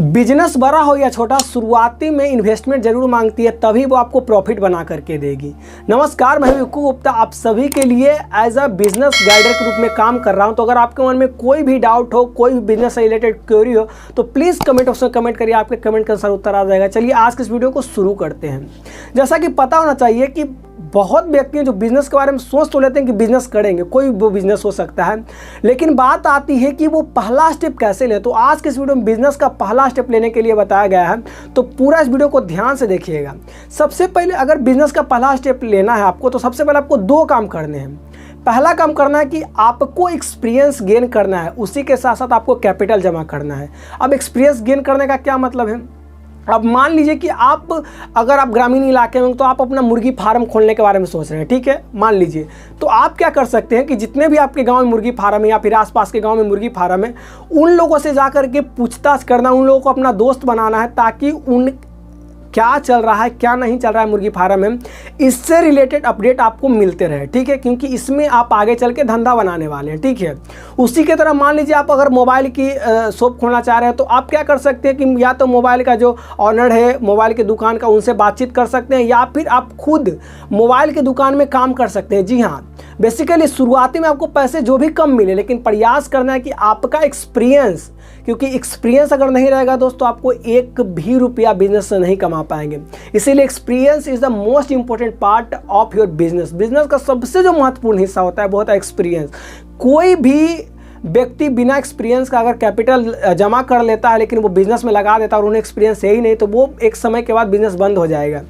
Business बड़ा हो या छोटा, शुरुआती में इन्वेस्टमेंट जरूर मांगती है, तभी वो आपको प्रॉफिट बना करके देगी। नमस्कार, मैं विक्कू गुप्ता आप सभी के लिए एज अ बिजनेस गाइडर के रूप में काम कर रहा हूं। तो अगर आपके मन में कोई भी डाउट हो, कोई भी बिजनेस से रिलेटेड क्वेरी हो, तो प्लीज़ कमेंट ऑप्शन में कमेंट करिए, आपके कमेंट का सर उत्तर आ जाएगा। चलिए आज के इस वीडियो को शुरू करते हैं। जैसा कि पता होना चाहिए कि बहुत व्यक्ति हैं जो बिज़नेस के बारे में सोच तो लेते हैं कि बिज़नेस करेंगे, कोई वो बिज़नेस हो सकता है, लेकिन बात आती है कि वो पहला स्टेप कैसे लें। तो आज के इस वीडियो में बिज़नेस का पहला स्टेप लेने के लिए बताया गया है, तो पूरा इस वीडियो को ध्यान से देखिएगा। सबसे पहले अगर बिज़नेस का पहला स्टेप लेना है आपको, तो सबसे पहले आपको दो काम करने हैं। पहला काम करना है कि आपको एक्सपीरियंस गेन करना है, उसी के साथ साथ आपको कैपिटल जमा करना है। अब एक्सपीरियंस गेन करने का क्या मतलब है? अब मान लीजिए कि अगर आप ग्रामीण इलाके में, तो आप अपना मुर्गी फार्म खोलने के बारे में सोच रहे हैं, ठीक है, मान लीजिए। तो आप क्या कर सकते हैं कि जितने भी आपके गांव में मुर्गी फार्म है या फिर आसपास के गांव में मुर्गी फार्म है, उन लोगों से जा कर के पूछताछ करना, उन लोगों को अपना दोस्त बनाना है, ताकि उन क्या चल रहा है क्या नहीं चल रहा है मुर्गी फार्म में, इससे रिलेटेड अपडेट आपको मिलते रहे, ठीक है, क्योंकि इसमें आप आगे चल के धंधा बनाने वाले हैं, ठीक है। उसी के तरह मान लीजिए आप अगर मोबाइल की शॉप खोलना चाह रहे हैं, तो आप क्या कर सकते हैं कि या तो मोबाइल का जो ऑनर है मोबाइल की दुकान का, उनसे बातचीत कर सकते हैं, या फिर आप खुद मोबाइल की दुकान में काम कर सकते हैं। जी हाँ, बेसिकली शुरुआती में आपको पैसे जो भी कम मिले, लेकिन प्रयास करना है कि आपका एक्सपीरियंस, क्योंकि एक्सपीरियंस अगर नहीं रहेगा दोस्तों, आपको एक भी रुपया बिजनेस से नहीं कमा पाएंगे। इसीलिए experience is the most important part of your business. Business का सबसे जो महत्वपूर्ण हिस्सा होता है वो होता है एक्सपीरियंस। कोई भी व्यक्ति बिना एक्सपीरियंस का अगर कैपिटल जमा कर लेता है, लेकिन वो बिजनेस में लगा देता है और उन्हें एक्सपीरियंस है ही नहीं, तो वो एक समय के बाद बिजनेस बंद हो जाएगा।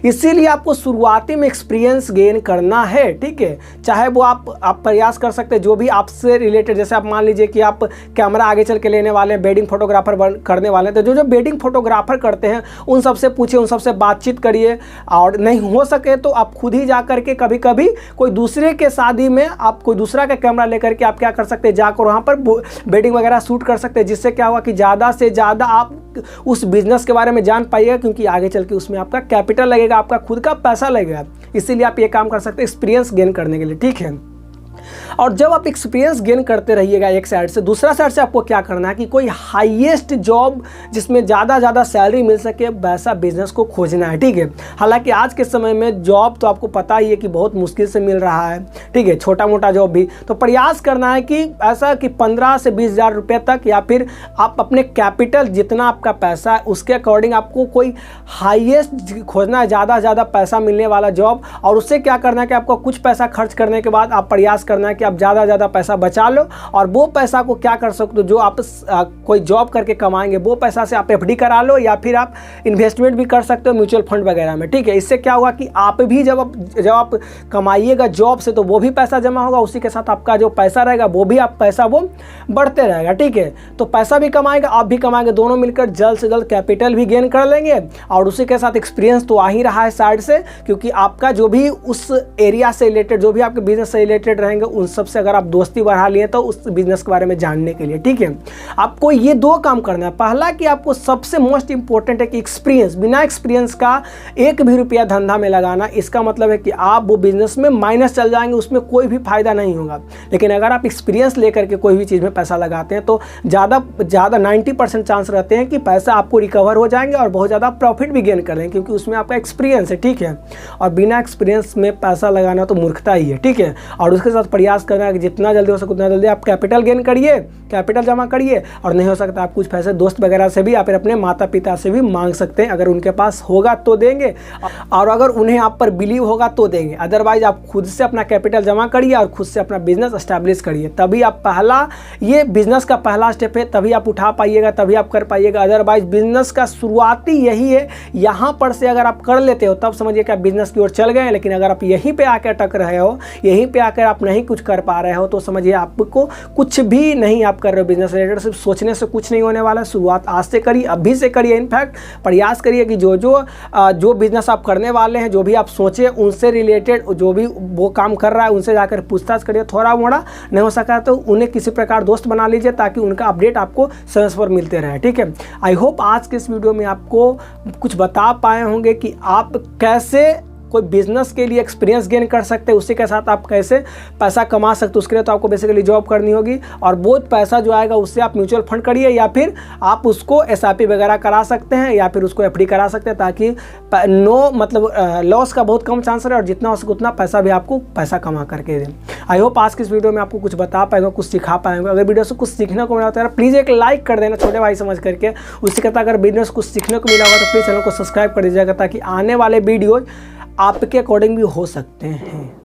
इसीलिए आपको शुरुआती में एक्सपीरियंस गेन करना है, ठीक है। चाहे वो आप प्रयास कर सकते हैं जो भी आपसे रिलेटेड, जैसे आप मान लीजिए कि आप कैमरा आगे चल के लेने वाले हैं, वेडिंग फोटोग्राफर करने वाले हैं, तो जो वेडिंग फोटोग्राफर करते हैं उन सबसे पूछिए, उन सबसे बातचीत करिए, और नहीं हो सके तो आप खुद ही जा करके कभी कभी कोई दूसरे के शादी में आप कोई दूसरा का कैमरा लेकर के आप क्या कर सकते हैं, जाकर वहाँ पर वेडिंग वगैरह शूट कर सकते हैं, जिससे क्या होगा कि ज़्यादा से ज़्यादा आप उस बिज़नेस के बारे में जान पाइएगा, क्योंकि आगे चल के उसमें आपका कैपिटल लगेगा, आपका खुद का पैसा लगेगा। इसीलिए आप ये काम कर सकते हैं एक्सपीरियंस गेन करने के लिए, ठीक है। और जब आप एक्सपीरियंस गेन करते रहिएगा एक साइड से, दूसरा साइड से आपको क्या करना है कि कोई हाईएस्ट जॉब जिसमें ज़्यादा सैलरी मिल सके, वैसा बिजनेस को खोजना है, ठीक है। हालांकि आज के समय में जॉब तो आपको पता ही है कि बहुत मुश्किल से मिल रहा है, ठीक है, छोटा मोटा जॉब भी। तो प्रयास करना है कि ऐसा कि 15 से 20 हज़ार रुपये तक, या फिर आप अपने कैपिटल जितना आपका पैसा है उसके अकॉर्डिंग आपको कोई हाईएस्ट खोजना है, ज़्यादा पैसा मिलने वाला जॉब। और उससे क्या करना है कि आपको कुछ पैसा खर्च करने के बाद आप प्रयास करना है कि आप ज़्यादा पैसा बचा लो, और वो पैसा को क्या कर सकते हो, जो आप कोई जॉब करके कमाएंगे वो पैसा से आप एफडी करा लो, या फिर आप इन्वेस्टमेंट भी कर सकते हो म्यूचुअल फंड वगैरह में, ठीक है। इससे क्या होगा कि आप भी जब आप कमाइएगा जॉब से, तो वो भी पैसा जमा होगा, उसी के साथ आपका जो पैसा रहेगा वो भी आप पैसा वो बढ़ते रहेगा, ठीक है। तो पैसा भी कमाएगा, आप भी कमाएंगे, दोनों मिलकर जल्द से जल्द कैपिटल भी गेन कर लेंगे, और उसी के साथ एक्सपीरियंस तो आ ही रहा है साइड से, क्योंकि आपका जो भी उस एरिया से रिलेटेड, जो भी आपके बिजनेस से रिलेटेड रहेंगे, उन सबसे अगर आप दोस्ती बढ़ा लिए तो उस बिजनेस के बारे में जानने के लिए, ठीक है। आपको ये दो काम करना है। पहला कि आपको सबसे मोस्ट इंपॉर्टेंट है कि एक्सपीरियंस, बिना एक्सपीरियंस का एक भी रुपया धंधा में लगाना, इसका मतलब है कि आप वो बिजनेस में माइनस चल जाएंगे, उसमें कोई भी फायदा नहीं होगा। लेकिन अगर आप एक्सपीरियंस लेकर के कोई भी चीज़ में पैसा लगाते हैं, तो ज़्यादा 90% चांस रहते हैं कि पैसा आपको रिकवर हो जाएंगे और बहुत ज़्यादा प्रॉफिट भी गेन कर लेंगे, क्योंकि उसमें आपका एक्सपीरियंस है, ठीक है। और बिना एक्सपीरियंस में पैसा लगाना तो मूर्खता ही है, ठीक है। और उसके साथ प्रयास करना है कि जितना जल्दी हो सके उतना जल्दी आप कैपिटल गेन करिए, कैपिटल जमा करिए, और नहीं हो सकता आप कुछ पैसे दोस्त वगैरह से भी या फिर अपने माता पिता से भी मांग सकते हैं। अगर उनके पास होगा तो देंगे, और अगर उन्हें आप पर बिलीव होगा तो देंगे। अदरवाइज आप खुद से अपना कैपिटल जमा करिए और खुद से अपना बिजनेस एस्टैब्लिश करिए, तभी आप ये बिजनेस का पहला स्टेप है, तभी आप उठा पाइएगा, तभी आप कर पाइएगा। अदरवाइज बिजनेस का शुरुआती यही है, यहाँ पर से अगर आप कर लेते हो तब समझिए कि आप बिजनेस की ओर चल गए हैं। लेकिन अगर आप यहीं पे आकर अटक रहे हो, यहीं पे आकर आप नहीं कुछ कर पा रहे हो, तो समझिए आपको कुछ भी नहीं आप कर रहे हो बिजनेस रिलेटेड। सिर्फ सोचने से कुछ नहीं होने वाला। शुरुआत आज से करिए, अभी से करिए। इनफैक्ट प्रयास करिए कि जो बिजनेस आप करने वाले हैं, जो भी आप सोचें उनसे रिलेटेड, जो भी वो काम कर रहा है उनसे जाकर पूछताछ करिए। थोड़ा मोड़ा नहीं हो सका तो उन्हें किसी प्रकार दोस्त बना लीजिए, ताकि उनका अपडेट आपको समय पर मिलते रहे, ठीक है। आई होप आज के इस वीडियो में आपको कुछ बता पाए होंगे कि आप कैसे कोई बिजनेस के लिए एक्सपीरियंस गेन कर सकते हैं, उसी के साथ आप कैसे पैसा कमा सकते हो उसके लिए तो आपको बेसिकली जॉब करनी होगी। और वो पैसा जो आएगा उससे आप म्यूचुअल फंड करिए या फिर आप उसको SIP वगैरह करा सकते हैं या फिर उसको FD करा सकते हैं, ताकि लॉस का बहुत कम चांस रहे और जितना हो सके उतना पैसा भी आपको पैसा कमा करके दें। आई होप आज की इस वीडियो में आपको कुछ बता पाएंगे, कुछ सिखा पाएंगे। अगर वीडियो से कुछ सीखने को मिला तो यार प्लीज़ एक लाइक कर देना छोटे भाई समझ करके। उससे कहता अगर वीडियो से कुछ सीखने को मिला होगा तो प्लीज़ चैनल को सब्सक्राइब कर दीजिएगा, ताकि आने वाले वीडियो आपके अकॉर्डिंग भी हो सकते हैं।